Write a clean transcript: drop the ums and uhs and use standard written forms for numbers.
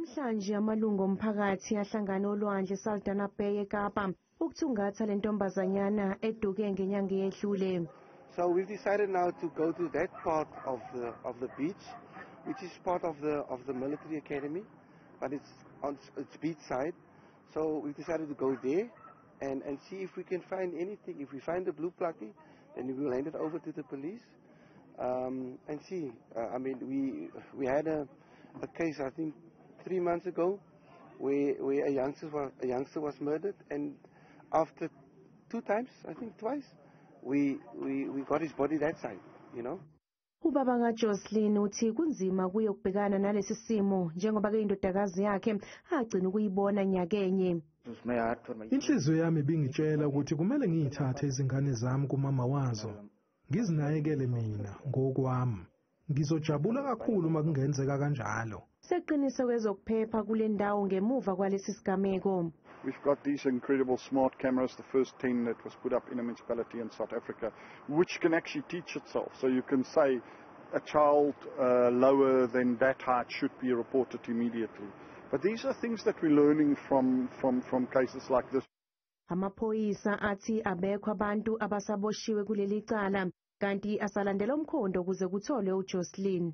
Namhlanje amalungu omphakathi ahlangana olwandle eSaldanha Bay eKapa ukuthungatha lentombazanyana eduke ngenyanga Edlule. So we've decided now to go to that part of the beach, which is part of the military academy, but it's on its beach side. So we've decided to go there and see if we can find anything. If we find the blue plucky, then we will hand it over to the police and see. I mean, we had a case, I think, 3 months ago, where a youngster was murdered, and after 2 times, I think twice, we got his body that side, you know. Ubaba Joslin uthi kunzima kuye ukubhekana nalesi simo njengoba ke indodakazi yakhe agcina ukuyibona nyakenye. Inhliziyo yami ibingitshela ukuthi kumele ngiyithathe izingane zami kumama wazo ngizinakekele mina ngokwami. Ngizojabula kakhulu uma kungenzeka kanjalo. Seqinisa kwezokuphepha kule ndawo ngemuva kwalesi sigameko. We've got these incredible smart cameras, the first 10 that was put up in a municipality in South Africa, which can actually teach itself. So you can say a child lower than that height should be reported immediately. But these are things that we're learning from cases like this. Amaphoyisa athi abekho abantu abasaboshiwe kuleli cala kanti asalandela umkhondo kuze kutholwe uJoslin.